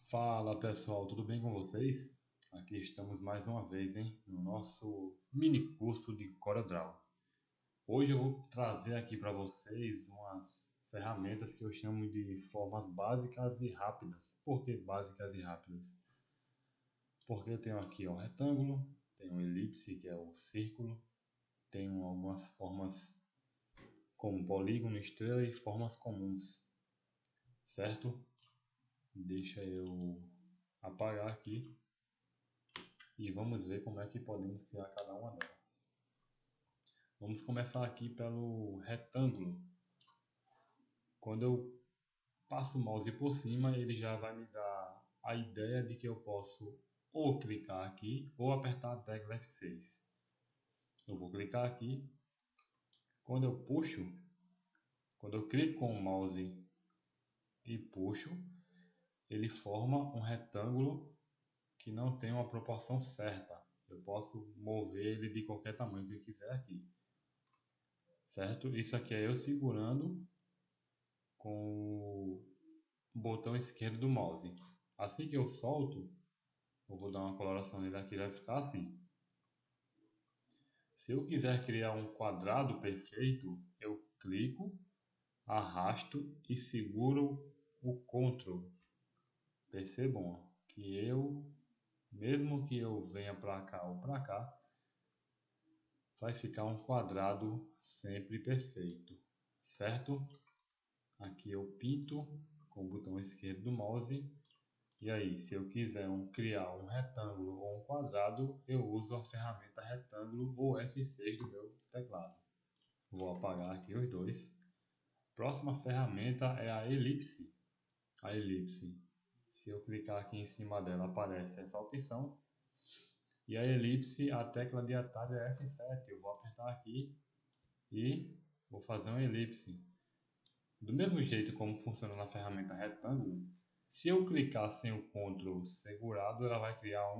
Fala pessoal, tudo bem com vocês? Aqui estamos mais uma vez, no nosso mini curso de CorelDRAW. Hoje eu vou trazer aqui para vocês umas ferramentas que eu chamo de formas básicas e rápidas. Por que básicas e rápidas? Porque eu tenho aqui um retângulo, tenho um elipse, que é o círculo, tenho algumas formas como polígono, estrela e formas comuns, certo? Deixa eu apagar aqui e vamos ver como é que podemos criar cada uma delas. Vamos começar aqui pelo retângulo. Quando eu passo o mouse por cima, ele já vai me dar a ideia de que eu posso ou clicar aqui ou apertar a tecla F6. Eu vou clicar aqui. Quando eu puxo, quando eu clico com o mouse e puxo, ele forma um retângulo que não tem uma proporção certa. Eu posso mover ele de qualquer tamanho que eu quiser aqui. Certo? Isso aqui é eu segurando com o botão esquerdo do mouse. Assim que eu solto, eu vou dar uma coloração nele aqui, ele vai ficar assim. Se eu quiser criar um quadrado perfeito, eu clico, arrasto e seguro o Ctrl. Percebam que mesmo que eu venha para cá ou para cá, vai ficar um quadrado sempre perfeito, certo? Aqui eu pinto com o botão esquerdo do mouse. E aí, se eu quiser criar um retângulo ou um quadrado, eu uso a ferramenta retângulo ou F6 do meu teclado. Vou apagar aqui os dois. Próxima ferramenta é a elipse. A elipse, se eu clicar aqui em cima dela, aparece essa opção. E a elipse, a tecla de atalho é F7. Eu vou apertar aqui e vou fazer uma elipse. Do mesmo jeito como funciona na ferramenta retângulo, se eu clicar sem o Ctrl segurado, ela vai criar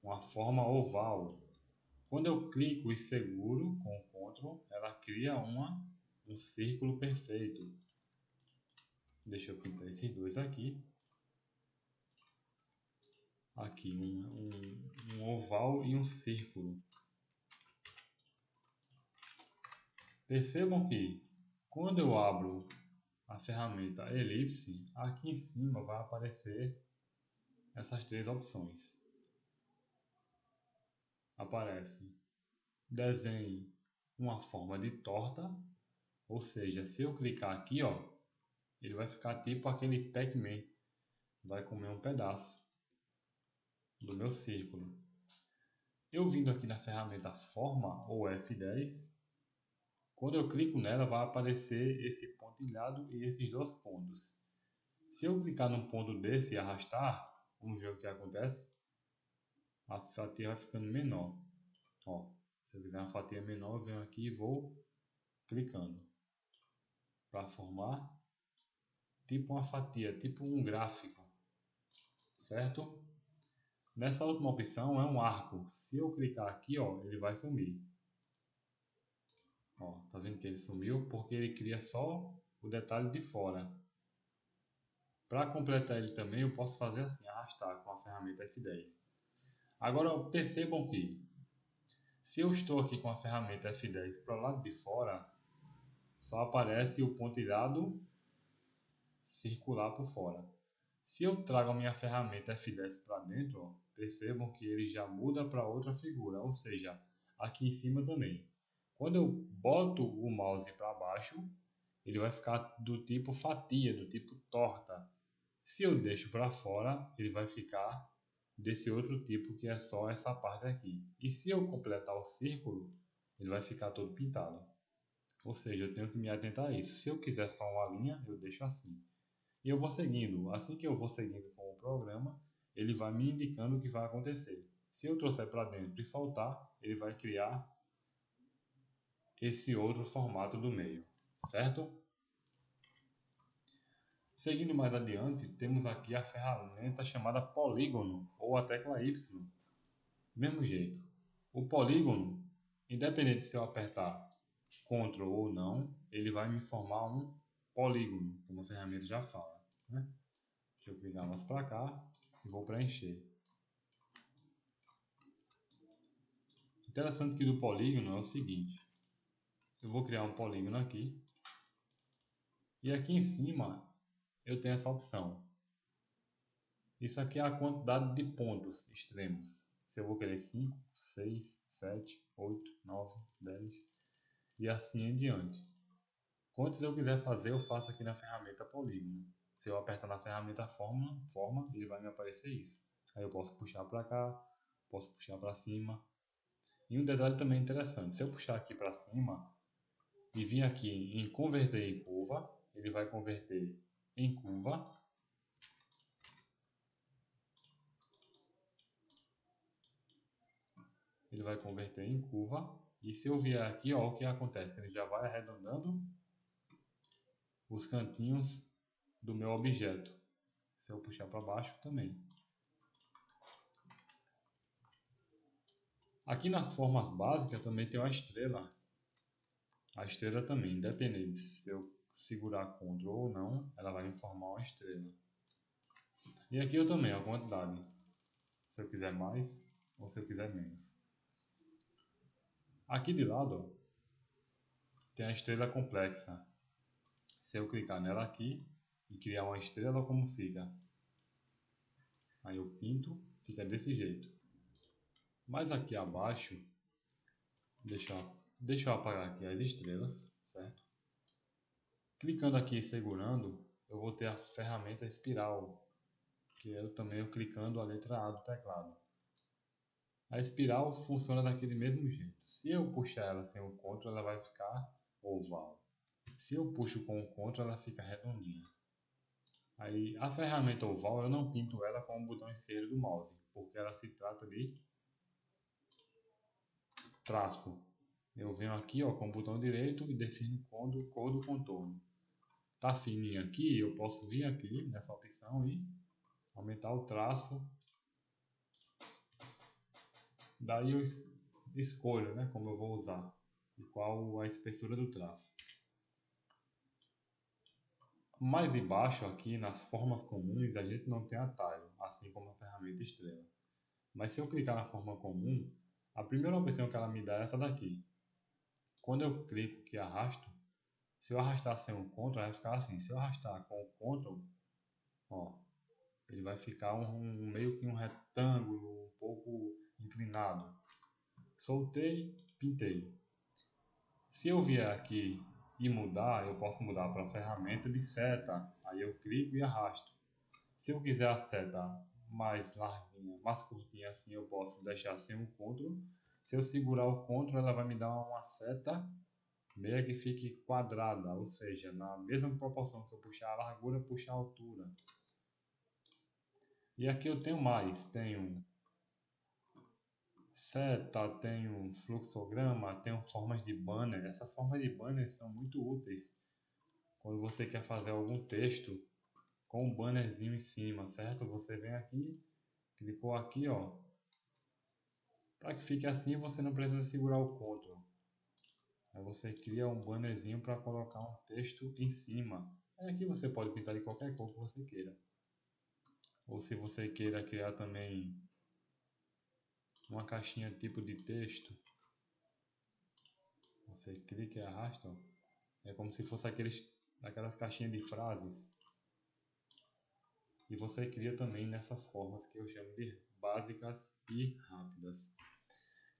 uma forma oval. Quando eu clico e seguro com o Ctrl, ela cria um círculo perfeito. Deixa eu pintar esses dois aqui. Aqui, um oval e um círculo. Percebam que quando eu abro a ferramenta elipse, aqui em cima vai aparecer essas três opções. Aparece desenhe uma forma de torta, ou seja, se eu clicar aqui, ó, ele vai ficar tipo aquele Pac-Man, vai comer um pedaço do meu círculo. Eu vindo aqui na ferramenta forma ou F10, quando eu clico nela vai aparecer esse pontilhado e esses dois pontos. Se eu clicar num ponto desse e arrastar, vamos ver o que acontece. A fatia vai ficando menor. Ó, se eu quiser uma fatia menor, eu venho aqui e vou clicando para formar tipo uma fatia, tipo um gráfico, certo? Nessa última opção é um arco. Se eu clicar aqui, ó, ele vai sumir. Ó, tá vendo que ele sumiu? Porque ele cria só o detalhe de fora. Para completar ele também, eu posso fazer assim, arrastar com a ferramenta F10. Agora percebam que se eu estou aqui com a ferramenta F10 para o lado de fora, só aparece o pontilhado circular por fora. Se eu trago a minha ferramenta F10 para dentro, ó, percebam que ele já muda para outra figura, ou seja, aqui em cima também. Quando eu boto o mouse para baixo, ele vai ficar do tipo fatia, do tipo torta. Se eu deixo para fora, ele vai ficar desse outro tipo que é só essa parte aqui. E se eu completar o círculo, ele vai ficar todo pintado. Ou seja, eu tenho que me atentar a isso. Se eu quiser só uma linha, eu deixo assim. E eu vou seguindo. Assim que eu vou seguindo com o programa, ele vai me indicando o que vai acontecer. Se eu trouxer para dentro e soltar, ele vai criar esse outro formato do meio, certo? Seguindo mais adiante, temos aqui a ferramenta chamada polígono ou a tecla Y. Mesmo jeito. O polígono, independente se eu apertar Ctrl ou não, ele vai me formar um polígono, como a ferramenta já fala, né? Deixa eu virar mais para cá e vou preencher. Interessante que do polígono é o seguinte. Eu vou criar um polígono aqui. E aqui em cima eu tenho essa opção. Isso aqui é a quantidade de pontos extremos. Se eu vou querer 5, 6, 7, 8, 9, 10 e assim em diante. Quantos eu quiser fazer, eu faço aqui na ferramenta polígono. Se eu apertar na ferramenta forma, ele vai me aparecer isso. Aí eu posso puxar para cá, posso puxar para cima. E um detalhe também interessante, se eu puxar aqui para cima e vir aqui em converter em curva, ele vai converter em curva. Ele vai converter em curva. E se eu vier aqui, ó, o que acontece? Ele já vai arredondando os cantinhos do meu objeto. Se eu puxar para baixo também. Aqui nas formas básicas também tem uma estrela. A estrela também, independente se eu segurar Ctrl ou não, ela vai me formar uma estrela. E aqui eu também, a quantidade. Se eu quiser mais ou se eu quiser menos. Aqui de lado, ó, tem a estrela complexa. Se eu clicar nela aqui e criar uma estrela, como fica? Aí eu pinto, fica desse jeito. Mas aqui abaixo, deixa eu apagar aqui as estrelas, certo? Clicando aqui e segurando, eu vou ter a ferramenta espiral, que eu também clicando a letra A do teclado. A espiral funciona daquele mesmo jeito. Se eu puxar ela sem o Ctrl, ela vai ficar oval. Se eu puxo com o Ctrl, ela fica redondinha. Aí a ferramenta oval eu não pinto ela com o botão esquerdo do mouse, porque ela se trata de traço. Eu venho aqui, ó, com o botão direito e defino cor do contorno. Tá fininho aqui, eu posso vir aqui nessa opção e aumentar o traço. Daí eu escolho, né, como eu vou usar e qual a espessura do traço. Mais embaixo aqui nas formas comuns a gente não tem atalho, assim como a ferramenta estrela. Mas se eu clicar na forma comum, a primeira opção que ela me dá é essa daqui. Quando eu clico que arrasto, se eu arrastar sem o Ctrl, vai ficar assim. Se eu arrastar com o Ctrl, ó, ele vai ficar meio que um retângulo um pouco inclinado. Soltei, pintei. Se eu vier aqui e mudar, eu posso mudar para a ferramenta de seta. Aí eu clico e arrasto. Se eu quiser a seta mais larguinha, mais curtinha assim, eu posso deixar sem o Ctrl. Se eu segurar o Ctrl, ela vai me dar uma seta meio que fique quadrada, ou seja, na mesma proporção que eu puxar a largura, puxar a altura. E aqui eu tenho mais, tenho seta, tenho fluxograma, tenho formas de banner. Essas formas de banner são muito úteis quando você quer fazer algum texto com um bannerzinho em cima, certo? Você vem aqui, clicou aqui, ó. Para que fique assim, você não precisa segurar o Ctrl. Aí você cria um bannerzinho para colocar um texto em cima. Aqui você pode pintar de qualquer cor que você queira. Ou se você queira criar também uma caixinha tipo de texto, você clica e arrasta, ó. É como se fosse aquelas caixinhas de frases. E você cria também nessas formas que eu chamo de básicas e rápidas.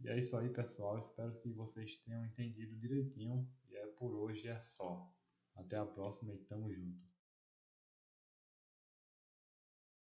E é isso aí, pessoal. Espero que vocês tenham entendido direitinho. E por hoje é só. Até a próxima e tamo junto.